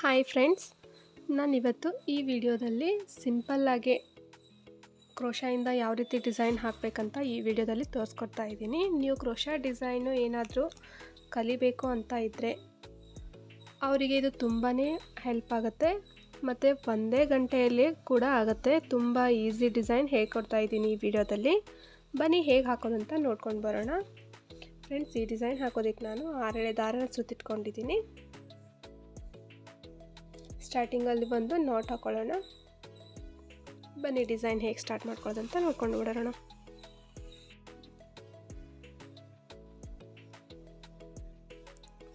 Hi friends, ನಾನಿವತ್ತು ಈ ವಿಡಿಯೋದಲ್ಲಿ ಸಿಂಪಲ್ಲಾಗಿ ಕ್ರೋಶಾಯಿಂದ ಯಾವ ರೀತಿ ಡಿಸೈನ್ ಹಾಕಬೇಕಂತ ಈ ವಿಡಿಯೋದಲ್ಲಿ ತೋರಿಸ್ಕೊಡ್ತಾ ಇದ್ದೀನಿ. ನೀವು ಕ್ರೋಶಾ ಡಿಸೈನು ಏನಾದರೂ ಕಲಿಬೇಕು ಅಂತ ಇದ್ದರೆ ಅವರಿಗೆ ಇದು ತುಂಬಾ ಹೆಲ್ಪ್ ಆಗುತ್ತೆ ಮತ್ತು ಒಂದೇ ಗಂಟೆಯಲ್ಲಿ ಕೂಡ ಆಗುತ್ತೆ. ತುಂಬ ಈಸಿ ಡಿಸೈನ್ ಹೇಳ್ಕೊಡ್ತಾ ಇದ್ದೀನಿ ಈ ವಿಡಿಯೋದಲ್ಲಿ. ಬನ್ನಿ ಹೇಗೆ ಹಾಕೋದಂತ ನೋಡ್ಕೊಂಡು ಬರೋಣ. ಫ್ರೆಂಡ್ಸ್, ಈ ಡಿಸೈನ್ ಹಾಕೋದಕ್ಕೆ ನಾನು 6 ದಾರನ ಸುತ್ತಿಟ್ಕೊಂಡಿದ್ದೀನಿ. ಸ್ಟಾರ್ಟಿಂಗಲ್ಲಿ ಒಂದು ನಾಟ್ ಹಾಕೊಳ್ಳೋಣ. ಬನ್ನಿ ಡಿಸೈನ್ ಹೇಗೆ ಸ್ಟಾರ್ಟ್ ಮಾಡ್ಕೊಳ್ಳೋದಂತ ನೋಡ್ಕೊಂಡು ಬಿಡೋಣ.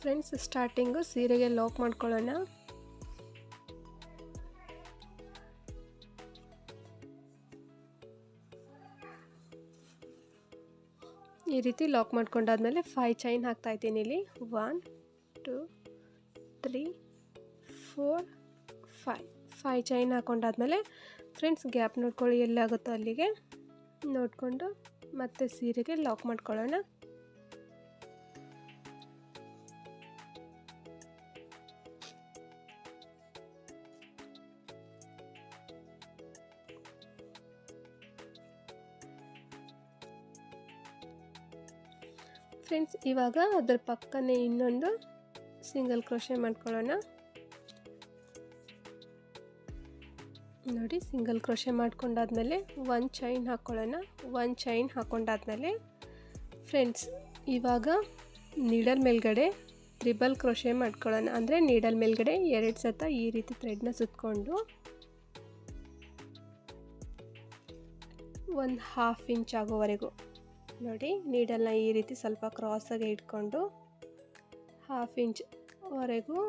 ಫ್ರೆಂಡ್ಸ್, ಸ್ಟಾರ್ಟಿಂಗು ಸೀರೆಗೆ ಲಾಕ್ ಮಾಡ್ಕೊಳ್ಳೋಣ. ಈ ರೀತಿ ಲಾಕ್ ಮಾಡ್ಕೊಂಡಾದ್ಮೇಲೆ 5 ಚೈನ್ ಹಾಕ್ತಾ ಇದ್ದೀನಿ. ಇಲ್ಲಿ 1 2 3 4 5 ಚೈನ್ ಹಾಕೊಂಡಾದ್ಮೇಲೆ ಫ್ರೆಂಡ್ಸ್ ಗ್ಯಾಪ್ ನೋಡ್ಕೊಳ್ಳಿ, ಎಲ್ಲಾಗುತ್ತೋ ಅಲ್ಲಿಗೆ ನೋಡಿಕೊಂಡು ಮತ್ತೆ ಸೀರೆಗೆ ಲಾಕ್ ಮಾಡ್ಕೊಳ್ಳೋಣ. ಫ್ರೆಂಡ್ಸ್, ಇವಾಗ ಅದರ ಪಕ್ಕನೇ ಇನ್ನೊಂದು ಸಿಂಗಲ್ ಕ್ರೋಶೆ ಮಾಡ್ಕೊಳ್ಳೋಣ. ನೋಡಿ, ಸಿಂಗಲ್ ಕ್ರೋಶೆ ಮಾಡ್ಕೊಂಡಾದ್ಮೇಲೆ 1 ಚೈನ್ ಹಾಕ್ಕೊಳ್ಳೋಣ. 1 ಚೈನ್ ಹಾಕ್ಕೊಂಡಾದ್ಮೇಲೆ ಫ್ರೆಂಡ್ಸ್ ಇವಾಗ ನೀಡಲ್ ಮೇಲ್ಗಡೆ ತ್ರಿಬಲ್ ಕ್ರೋಶೆ ಮಾಡ್ಕೊಳ್ಳೋಣ. ಅಂದರೆ ನೀಡಲ್ ಮೇಲ್ಗಡೆ 2 ಸತ ಈ ರೀತಿ ಥ್ರೆಡ್ನ ಸುತ್ತಕೊಂಡು 1/2 ಇಂಚ್ ಆಗೋವರೆಗೂ ನೋಡಿ, ನೀಡಲ್ನ ಈ ರೀತಿ ಸ್ವಲ್ಪ ಕ್ರಾಸಾಗಿ ಇಟ್ಕೊಂಡು 1/2 ಇಂಚ್ವರೆಗೂ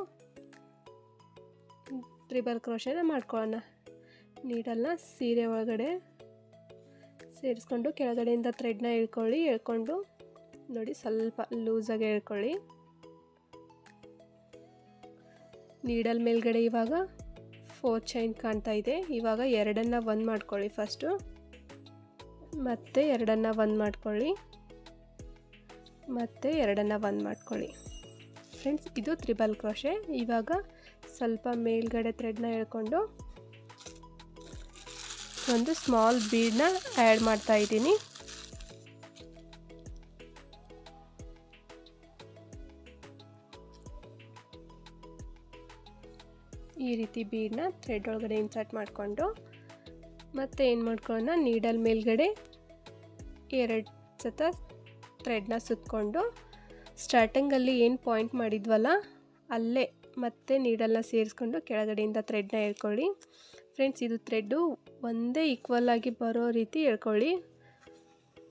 ತ್ರಿಬಲ್ ಕ್ರೋಶೆನ ಮಾಡ್ಕೊಳ್ಳೋಣ. ನೀಡಲ್ನ ಸೀರೆ ಒಳಗಡೆ ಸೇರಿಸ್ಕೊಂಡು ಕೆಳಗಡೆಯಿಂದ ಥ್ರೆಡ್ನ ಎಳ್ಕೊಂಡು ನೋಡಿ ಸ್ವಲ್ಪ ಲೂಸಾಗಿ ಎಳ್ಕೊಳ್ಳಿ. ನೀಡಲ್ ಮೇಲ್ಗಡೆ ಇವಾಗ 4 ಚೈನ್ ಕಾಣ್ತಾ ಇದೆ. ಇವಾಗ 2 1 ಮಾಡ್ಕೊಳ್ಳಿ ಫಸ್ಟು, ಮತ್ತೆ 2 1 ಮಾಡ್ಕೊಳ್ಳಿ, ಮತ್ತೆ 2 1 ಮಾಡ್ಕೊಳ್ಳಿ. ಫ್ರೆಂಡ್ಸ್, ಇದು ತ್ರಿಬಲ್ ಕ್ರೋಶೆ. ಇವಾಗ ಸ್ವಲ್ಪ ಮೇಲ್ಗಡೆ ಥ್ರೆಡ್ನ ಎಳ್ಕೊಂಡು ಒಂದು ಸ್ಮಾಲ್ ಬೀಡ್ನ ಆ್ಯಡ್ ಮಾಡ್ತಾ ಇದ್ದೀನಿ. ಈ ರೀತಿ ಬೀಡ್ನ ಥ್ರೆಡ್ ಒಳಗಡೆ ಇನ್ಸರ್ಟ್ ಮಾಡಿಕೊಂಡು ಮತ್ತೆ ಏನು ಮಾಡ್ಕೊಳ್ಳೋಣ, ನೀಡಲ್ ಮೇಲ್ಗಡೆ 2 ಸತ ಥ್ರೆಡ್ನ ಸುತ್ತಕೊಂಡು ಸ್ಟಾರ್ಟಿಂಗಲ್ಲಿ ಏನು ಪಾಯಿಂಟ್ ಮಾಡಿದ್ವಲ್ಲ ಅಲ್ಲೇ ಮತ್ತೆ ನೀಡಲ್ನ ಸೇರಿಸ್ಕೊಂಡು ಕೆಳಗಡೆಯಿಂದ ಥ್ರೆಡ್ನ ಎಳ್ಕೊಳ್ಳಿ. ಫ್ರೆಂಡ್ಸ್, ಇದು ಥ್ರೆಡ್ಡು ಒಂದೇ ಈಕ್ವಲ್ ಆಗಿ ಬರೋ ರೀತಿ ಎಳ್ಕೊಳ್ಳಿ.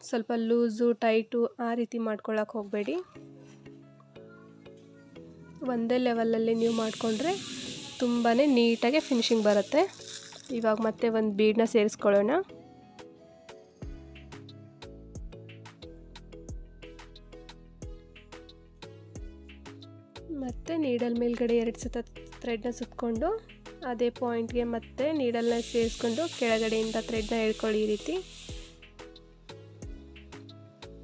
ಸ್ವಲ್ಪ ಲೂಸು ಟೈಟು ಆ ರೀತಿ ಮಾಡ್ಕೊಳ್ಳೋಕೆ ಹೋಗಬೇಡಿ. ಒಂದೇ ಲೆವೆಲಲ್ಲಿ ನೀವು ಮಾಡಿಕೊಂಡ್ರೆ ತುಂಬಾ ನೀಟಾಗಿ ಫಿನಿಶಿಂಗ್ ಬರುತ್ತೆ. ಇವಾಗ ಮತ್ತೆ ಒಂದು ಬೀಡನ್ನ ಸೇರಿಸ್ಕೊಳ್ಳೋಣ. ಮತ್ತು ನೀಡಲ್ ಮೇಲ್ಗಡೆ 2 ಸತ ಥ್ರೆಡ್ನ ಸುತ್ತಕೊಂಡು ಅದೇ ಪಾಯಿಂಟ್ಗೆ ಮತ್ತೆ ನೀಡಲ್ನ ಸೇರಿಸ್ಕೊಂಡು ಕೆಳಗಡೆಯಿಂದ ಥ್ರೆಡ್ನ ಎಳ್ಕೊಳ್ಳಿ. ಈ ರೀತಿ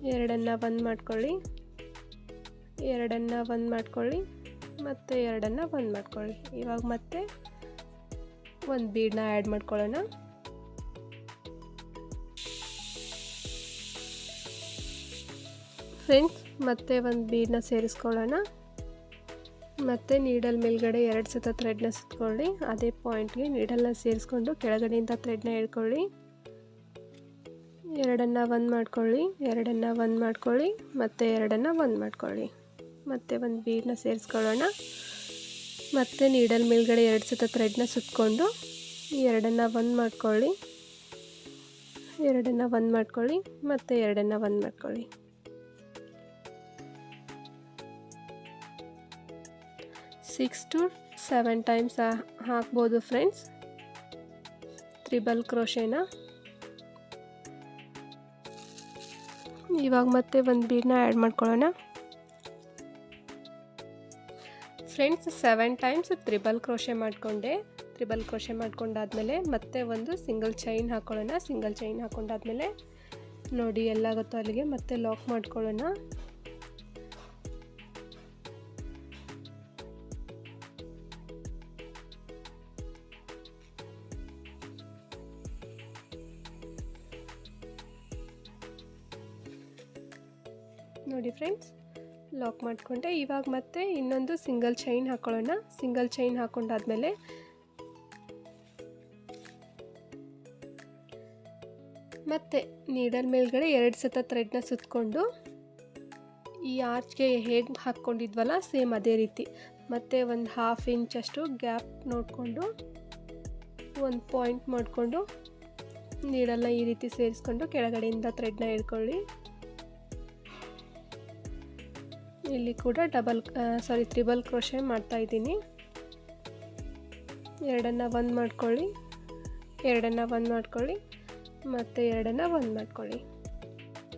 2 1 ಮಾಡ್ಕೊಳ್ಳಿ, 2 1 ಮಾಡ್ಕೊಳ್ಳಿ, ಮತ್ತು 2 1 ಮಾಡ್ಕೊಳ್ಳಿ. ಇವಾಗ ಮತ್ತೆ ಒಂದು ಬೀಡನ್ನ ಆ್ಯಡ್ ಮಾಡ್ಕೊಳ್ಳೋಣ. ಫ್ರೆಂಡ್ಸ್, ಮತ್ತೆ ಒಂದು ಬೀಡನ್ನ ಸೇರಿಸ್ಕೊಳ್ಳೋಣ. ಮತ್ತು ನೀಡಲ್ ಮೇಲ್ಗಡೆ 2 ಸತ ಥ್ರೆಡ್ನ ಸುತ್ತಕೊಳ್ಳಿ. ಅದೇ ಪಾಯಿಂಟ್ಗೆ ನೀಡಲ್ನ ಸೇರಿಸ್ಕೊಂಡು ಕೆಳಗಡೆಯಿಂದ ಥ್ರೆಡ್ನ ಎಳ್ಕೊಳ್ಳಿ. 2 1 ಮಾಡ್ಕೊಳ್ಳಿ, 2 1 ಮಾಡ್ಕೊಳ್ಳಿ, ಮತ್ತು 2 1 ಮಾಡ್ಕೊಳ್ಳಿ. ಮತ್ತು ಒಂದು ಬೀಡನ್ನ ಸೇರಿಸ್ಕೊಳ್ಳೋಣ. ಮತ್ತು ನೀಡಲ್ ಮೇಲ್ಗಡೆ 2 ಸತ ಥ್ರೆಡ್ನ ಸುತ್ತಕೊಂಡು 2 1 ಮಾಡ್ಕೊಳ್ಳಿ, 2 1 ಮಾಡ್ಕೊಳ್ಳಿ, ಮತ್ತು 2 1 ಮಾಡ್ಕೊಳ್ಳಿ. 6 to 7 ಟೈಮ್ಸ್ ಹಾಕ್ಬೋದು ಫ್ರೆಂಡ್ಸ್ ತ್ರಿಬಲ್ ಕ್ರೋಶೆನ. ಇವಾಗ ಮತ್ತೆ ಒಂದು ಬೀಡನ್ನ ಆ್ಯಡ್ ಮಾಡ್ಕೊಳ್ಳೋಣ. ಫ್ರೆಂಡ್ಸ್, 7 ಟೈಮ್ಸ್ ತ್ರಿಬಲ್ ಕ್ರೋಶೆ ಮಾಡಿಕೊಂಡೆ. ತ್ರಿಬಲ್ ಕ್ರೋಶೆ ಮಾಡ್ಕೊಂಡಾದ್ಮೇಲೆ ಮತ್ತೆ ಒಂದು ಸಿಂಗಲ್ ಚೈನ್ ಹಾಕ್ಕೊಳ್ಳೋಣ. ಸಿಂಗಲ್ ಚೈನ್ ಹಾಕ್ಕೊಂಡಾದ್ಮೇಲೆ ನೋಡಿ ಎಲ್ಲಾಗುತ್ತೋ ಅಲ್ಲಿಗೆ ಮತ್ತೆ ಲಾಕ್ ಮಾಡ್ಕೊಳ್ಳೋಣ. ನೋಡಿ ಫ್ರೆಂಡ್ಸ್, ಲಾಕ್ ಮಾಡಿಕೊಂಡೆ. ಇವಾಗ ಮತ್ತೆ ಇನ್ನೊಂದು ಸಿಂಗಲ್ ಚೈನ್ ಹಾಕೊಳ್ಳೋಣ. ಸಿಂಗಲ್ ಚೈನ್ ಹಾಕೊಂಡಾದ್ಮೇಲೆ ಮತ್ತೆ ನೀಡಲ್ ಮೇಲ್ಗಡೆ 2 ಸತ ಥ್ರೆಡ್ನ ಸುತ್ತಕೊಂಡು ಈ ಆರ್ಚ್ಗೆ ಹೇಗೆ ಹಾಕ್ಕೊಂಡಿದ್ವಲ್ಲ ಸೇಮ್ ಅದೇ ರೀತಿ ಮತ್ತೆ ಒಂದು 1/2 ಇಂಚಷ್ಟು ಗ್ಯಾಪ್ ನೋಡಿಕೊಂಡು ಒಂದು ಪಾಯಿಂಟ್ ಮಾಡಿಕೊಂಡು ನೀಡಲ್ನ ಈ ರೀತಿ ಸೇರಿಸ್ಕೊಂಡು ಕೆಳಗಡೆಯಿಂದ ಥ್ರೆಡ್ನ ಹಿಡ್ಕೊಳ್ಳಿ. ಇಲ್ಲಿ ಕೂಡ ತ್ರಿಬಲ್ ಕ್ರೋಶೆ ಮಾಡ್ತಾ ಇದ್ದೀನಿ. ಎರಡನ್ನು ಒಂದು ಮಾಡ್ಕೊಳ್ಳಿ, ಎರಡನ್ನು ಒಂದು ಮಾಡ್ಕೊಳ್ಳಿ, ಮತ್ತು ಎರಡನ್ನು ಒಂದು ಮಾಡ್ಕೊಳ್ಳಿ.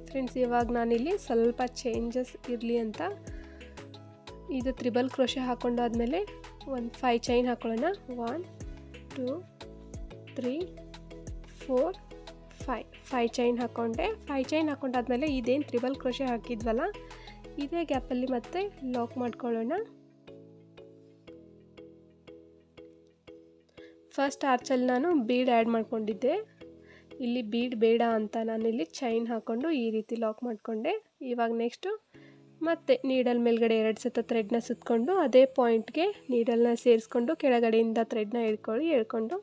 ಫ್ರೆಂಡ್ಸ್, ಇವಾಗ ನಾನಿಲ್ಲಿ ಸ್ವಲ್ಪ ಚೇಂಜಸ್ ಇರಲಿ ಅಂತ ಇದು ತ್ರಿಬಲ್ ಕ್ರೋಶೆ ಹಾಕೊಂಡಾದ್ಮೇಲೆ ಒಂದು 5 ಚೈನ್ ಹಾಕೊಳ್ಳೋಣ. 1 2 3 4 5 ಚೈನ್ ಹಾಕ್ಕೊಂಡೆ. 5 ಚೈನ್ ಹಾಕೊಂಡಾದ್ಮೇಲೆ ಇದೇನು ತ್ರಿಬಲ್ ಕ್ರೋಶೆ ಹಾಕಿದ್ವಲ್ಲ ಇದೇ ಗ್ಯಾಪಲ್ಲಿ ಮತ್ತೆ ಲಾಕ್ ಮಾಡ್ಕೊಳ್ಳೋಣ. ಫಸ್ಟ್ ಆರ್ಚಲ್ಲಿ ನಾನು ಬೀಡ್ ಆ್ಯಡ್ ಮಾಡ್ಕೊಂಡಿದ್ದೆ. ಇಲ್ಲಿ ಬೀಡ್ ಬೇಡ ಅಂತ ನಾನಿಲ್ಲಿ ಚೈನ್ ಹಾಕ್ಕೊಂಡು ಈ ರೀತಿ ಲಾಕ್ ಮಾಡಿಕೊಂಡೆ. ಇವಾಗ ನೆಕ್ಸ್ಟು ಮತ್ತೆ ನೀಡಲ್ ಮೇಲ್ಗಡೆ 2 ಸತ ಥ್ರೆಡ್ನ ಸುತ್ತಕೊಂಡು ಅದೇ ಪಾಯಿಂಟ್ಗೆ ನೀಡಲ್ನ ಸೇರಿಸ್ಕೊಂಡು ಕೆಳಗಡೆಯಿಂದ ಥ್ರೆಡ್ನ ಎಳ್ಕೊಂಡು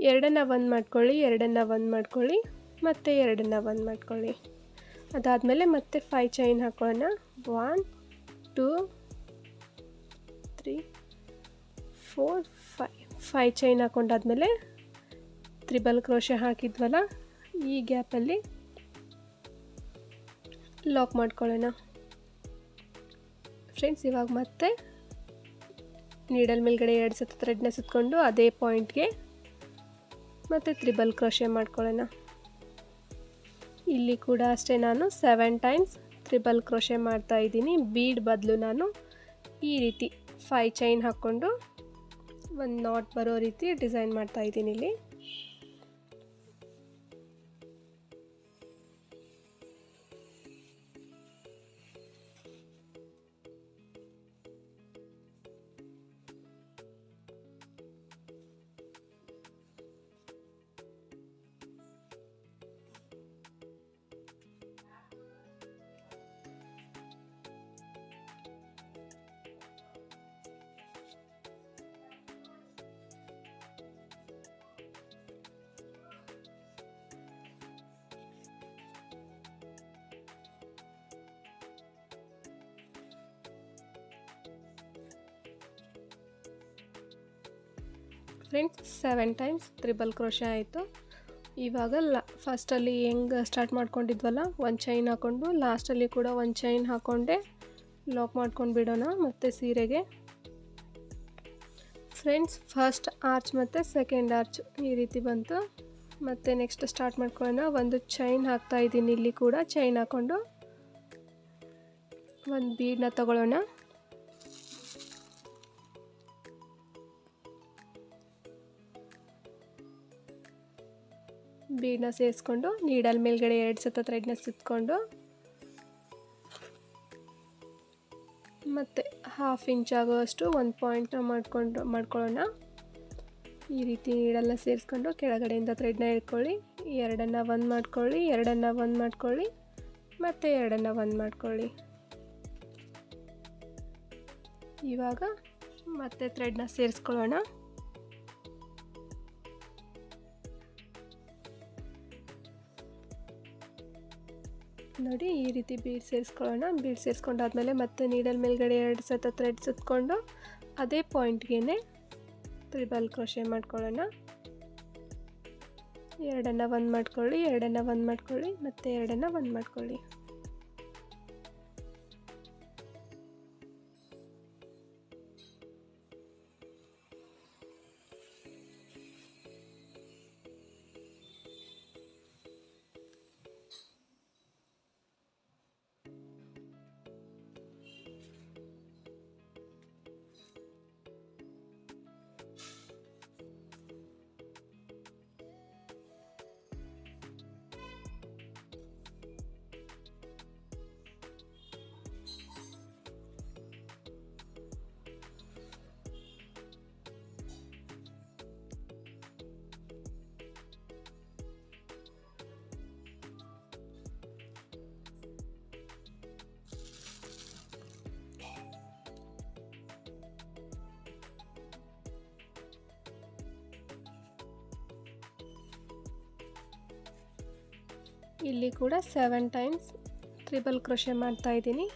ಎರಡನ್ನು ಒಂದು ಮಾಡ್ಕೊಳ್ಳಿ, ಎರಡನ್ನು ಒಂದು ಮಾಡ್ಕೊಳ್ಳಿ, ಮತ್ತು ಎರಡನ್ನು ಒಂದು ಮಾಡ್ಕೊಳ್ಳಿ. ಅದಾದಮೇಲೆ ಮತ್ತೆ 5 ಚೈನ್ ಹಾಕೋಣ. 1 2 3 4 5 ಚೈನ್ ಹಾಕೊಂಡಾದ್ಮೇಲೆ ತ್ರಿಬಲ್ ಕ್ರೋಶೆ ಹಾಕಿದ್ವಲ್ಲ ಈ ಗ್ಯಾಪಲ್ಲಿ ಲಾಕ್ ಮಾಡ್ಕೊಳ್ಳೋಣ. ಫ್ರೆಂಡ್ಸ್, ಇವಾಗ ಮತ್ತೆ ನೀಡಲ್ ಮೇಲ್ಗಡೆ 2 ಸತ ಥ್ರೆಡ್ನ ಸುತ್ತಕೊಂಡು ಅದೇ ಪಾಯಿಂಟ್ಗೆ ಮತ್ತೆ ತ್ರಿಬಲ್ ಕ್ರೋಶೆ ಮಾಡ್ಕೊಳ್ಳೋಣ. ಇಲ್ಲಿ ಕೂಡ ಅಷ್ಟೇ ನಾನು 7 ಟೈಮ್ಸ್ ತ್ರಿಬಲ್ ಕ್ರೋಶೆ ಮಾಡ್ತಾ ಇದ್ದೀನಿ. ಬೀಡ್ ಬದಲು ನಾನು ಈ ರೀತಿ 5 ಚೈನ್ ಹಾಕ್ಕೊಂಡು ಒಂದು ನಾಟ್ ಬರೋ ರೀತಿ ಡಿಸೈನ್ ಮಾಡ್ತಾ ಇದ್ದೀನಿ ಇಲ್ಲಿ. ಫ್ರೆಂಡ್ಸ್, 7 ಟೈಮ್ಸ್ ತ್ರಿಬಲ್ ಕ್ರೋಶೆ ಆಯಿತು. ಇವಾಗ ಫಸ್ಟಲ್ಲಿ ಹೆಂಗೆ ಸ್ಟಾರ್ಟ್ ಮಾಡ್ಕೊಂಡಿದ್ವಲ್ಲ ಒಂದು ಚೈನ್ ಹಾಕ್ಕೊಂಡು ಲಾಸ್ಟಲ್ಲಿ ಕೂಡ ಒಂದು ಚೈನ್ ಹಾಕ್ಕೊಂಡೆ ಲಾಕ್ ಮಾಡ್ಕೊಂಡು ಬಿಡೋಣ ಮತ್ತು ಸೀರೆಗೆ. ಫ್ರೆಂಡ್ಸ್, ಫಸ್ಟ್ ಆರ್ಚ್ ಮತ್ತು ಸೆಕೆಂಡ್ ಆರ್ಚ್ ಈ ರೀತಿ ಬಂತು. ಮತ್ತು ನೆಕ್ಸ್ಟ್ ಸ್ಟಾರ್ಟ್ ಮಾಡ್ಕೊಳ್ಳೋಣ. ಒಂದು ಚೈನ್ ಹಾಕ್ತಾ ಇದ್ದೀನಿ. ಇಲ್ಲಿ ಕೂಡ ಚೈನ್ ಹಾಕ್ಕೊಂಡು ಒಂದು ಬೀಡನ್ನ ತಗೊಳ್ಳೋಣ. ಬೀಡನ್ನ ಸೇರಿಸ್ಕೊಂಡು ನೀಡಲ್ ಮೇಲ್ಗಡೆ 2 ಸತ ಥ್ರೆಡ್ನ ಸುತ್ತಕೊಂಡು ಮತ್ತು 1/2 ಇಂಚ್ ಆಗೋಷ್ಟು ಒಂದು ಪಾಯಿಂಟ್ನ ಮಾಡ್ಕೊಳ್ಳೋಣ. ಈ ರೀತಿ ನೀಡಲ್ನ ಸೇರಿಸ್ಕೊಂಡು ಕೆಳಗಡೆಯಿಂದ ಥ್ರೆಡ್ನ ಹಿಡ್ಕೊಳ್ಳಿ, ಎರಡನ್ನು ಒಂದು ಮಾಡ್ಕೊಳ್ಳಿ, ಎರಡನ್ನು ಒಂದು ಮಾಡ್ಕೊಳ್ಳಿ, ಮತ್ತು ಎರಡನ್ನು ಒಂದು ಮಾಡ್ಕೊಳ್ಳಿ. ಇವಾಗ ಮತ್ತೆ ಥ್ರೆಡ್ನ ಸೇರಿಸ್ಕೊಳ್ಳೋಣ. ನೋಡಿ, ಈ ರೀತಿ ಬೀಡ್ ಸೇರಿಸ್ಕೊಳ್ಳೋಣ. ಬೀಡ್ ಸೇರಿಸ್ಕೊಂಡಾದ್ಮೇಲೆ ಮತ್ತೆ ನೀಡಲ್ ಮೇಲ್ಗಡೆ 2 ಸತ ಥ್ರೆಡ್ ಸುತ್ತಕೊಂಡು ಅದೇ ಪಾಯಿಂಟ್ಗೆ ತ್ರಿಬಲ್ ಕ್ರೋಶೆ ಮಾಡ್ಕೊಳ್ಳೋಣ. ಎರಡನ್ನು ಒಂದು ಮಾಡ್ಕೊಳ್ಳಿ, ಎರಡನ್ನು ಒಂದು ಮಾಡ್ಕೊಳ್ಳಿ, ಮತ್ತು ಎರಡನ್ನು ಒಂದು ಮಾಡ್ಕೊಳ್ಳಿ. ಇಲ್ಲಿ ಕೂಡ 7 ಟೈಮ್ಸ್ ಟ್ರಿಬಲ್ ಕ್ರೋಶೆ ಮಾಡ್ತಾ ಇದ್ದೀನಿ.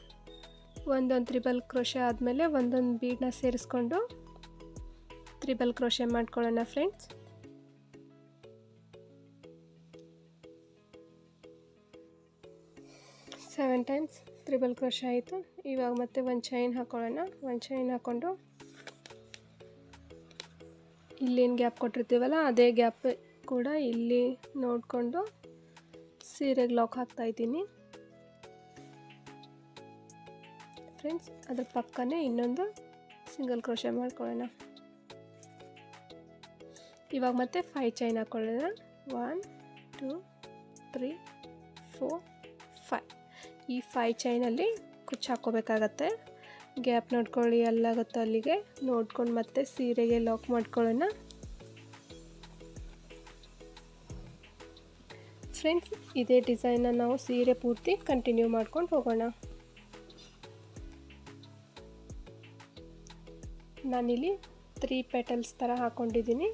ಒಂದೊಂದು ಟ್ರಿಬಲ್ ಕ್ರೋಶೆ ಆದಮೇಲೆ ಒಂದೊಂದು ಬೀಡನ್ನ ಸೇರಿಸ್ಕೊಂಡು ಟ್ರಿಬಲ್ ಕ್ರೋಶೆ ಮಾಡ್ಕೊಳ್ಳೋಣ friends. Seven times triple crochet ಆಯಿತು. ಇವಾಗ ಮತ್ತೆ ಒಂದು ಚೈನ್ ಹಾಕೊಳ್ಳೋಣ. ಒಂದು ಚೈನ್ ಹಾಕ್ಕೊಂಡು ಇಲ್ಲೇನು ಗ್ಯಾಪ್ ಕೊಟ್ಟಿರ್ತೀವಲ್ಲ ಅದೇ ಗ್ಯಾಪ್ ಕೂಡ ಇಲ್ಲಿ ನೋಡಿಕೊಂಡು ಸೀರೆಗೆ ಲಾಕ್ ಹಾಕ್ತಾ ಇದ್ದೀನಿ ಫ್ರೆಂಡ್ಸ್. ಅದ್ರ ಪಕ್ಕನೇ ಇನ್ನೊಂದು ಸಿಂಗಲ್ ಕ್ರೋಶೆ ಮಾಡ್ಕೊಳ್ಳೋಣ. ಇವಾಗ ಮತ್ತೆ 5 ಚೈನ್ ಹಾಕೊಳ್ಳೋಣ. 1 2 3 4 5. ಈ 5 ಚೈನಲ್ಲಿ ಕುಚ್ಚು ಹಾಕ್ಕೋಬೇಕಾಗತ್ತೆ. ಗ್ಯಾಪ್ ನೋಡ್ಕೊಳ್ಳಿ, ಎಲ್ಲಾಗುತ್ತೋ ಅಲ್ಲಿಗೆ ನೋಡ್ಕೊಂಡು ಮತ್ತೆ ಸೀರೆಗೆ ಲಾಕ್ ಮಾಡ್ಕೊಳ್ಳೋಣ ಫ್ರೆಂಡ್ಸ್. ಇದೇ ಡಿಸೈನ್ನ ನಾವು ಸೀರೆ ಪೂರ್ತಿ ಕಂಟಿನ್ಯೂ ಮಾಡ್ಕೊಂಡು ಹೋಗೋಣ. ನಾನಿಲ್ಲಿ 3 ಪೆಟಲ್ಸ್ ಥರ ಹಾಕ್ಕೊಂಡಿದ್ದೀನಿ.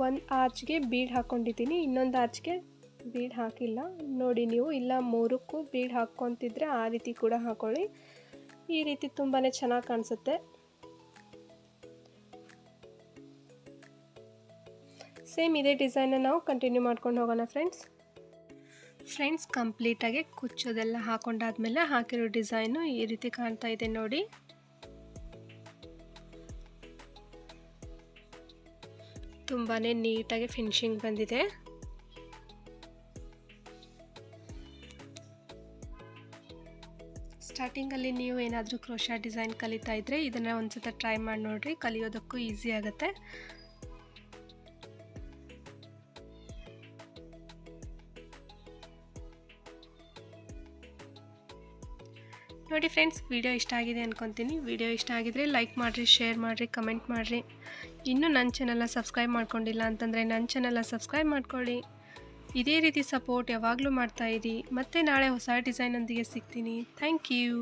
ಒಂದು ಆರ್ಚ್ಗೆ ಬೀಡ್ ಹಾಕ್ಕೊಂಡಿದ್ದೀನಿ, ಇನ್ನೊಂದು ಆರ್ಚ್ಗೆ ಬೀಡ್ ಹಾಕಿಲ್ಲ. ನೋಡಿ ನೀವು, ಇಲ್ಲ 3ಕ್ಕೂ ಬೀಡ್ ಹಾಕ್ಕೊತಿದ್ರೆ ಆ ರೀತಿ ಕೂಡ ಹಾಕೊಳ್ಳಿ. ಈ ರೀತಿ ತುಂಬಾ ಚೆನ್ನಾಗಿ ಕಾಣಿಸುತ್ತೆ. ಸೇಮ್ ಇದೇ ಡಿಸೈನ್ನ ನಾವು ಕಂಟಿನ್ಯೂ ಮಾಡ್ಕೊಂಡು ಹೋಗೋಣ ಫ್ರೆಂಡ್ಸ್. ಕಂಪ್ಲೀಟಾಗಿ ಕುಚ್ಚೋದೆಲ್ಲ ಹಾಕೊಂಡಾದ್ಮೇಲೆ ಹಾಕಿರೋ ಡಿಸೈನು ಈ ರೀತಿ ಕಾಣ್ತಾ ಇದೆ ನೋಡಿ. ತುಂಬಾ ನೀಟಾಗಿ ಫಿನಿಶಿಂಗ್ ಬಂದಿದೆ. ಸ್ಟಾರ್ಟಿಂಗಲ್ಲಿ ನೀವು ಏನಾದರೂ ಕ್ರೋಶಾ ಡಿಸೈನ್ ಕಲಿತಾ ಇದ್ದರೆ ಇದನ್ನು ಒಂದ್ಸಲ ಟ್ರೈ ಮಾಡಿ ನೋಡಿರಿ, ಕಲಿಯೋದಕ್ಕೂ ಈಸಿ ಆಗುತ್ತೆ. ನೋಡಿ ಫ್ರೆಂಡ್ಸ್, ವಿಡಿಯೋ ಇಷ್ಟ ಆಗಿದೆ ಅಂದ್ಕೊತೀನಿ. ವಿಡಿಯೋ ಇಷ್ಟ ಆಗಿದರೆ ಲೈಕ್ ಮಾಡಿರಿ, ಶೇರ್ ಮಾಡಿರಿ, ಕಮೆಂಟ್ ಮಾಡಿರಿ. ಇನ್ನೂ ನನ್ನ ಚಾನಲ್ನ ಸಬ್ಸ್ಕ್ರೈಬ್ ಮಾಡ್ಕೊಂಡಿಲ್ಲ ಅಂತಂದರೆ ನನ್ನ ಚಾನಲ್ನ ಸಬ್ಸ್ಕ್ರೈಬ್ ಮಾಡ್ಕೊಳ್ಳಿ. ಇದೇ ರೀತಿ ಸಪೋರ್ಟ್ ಯಾವಾಗಲೂ ಮಾಡ್ತಾಯಿರಿ. ಮತ್ತೆ ನಾಳೆ ಹೊಸ ಡಿಸೈನೊಂದಿಗೆ ಸಿಗ್ತೀನಿ. Thank you.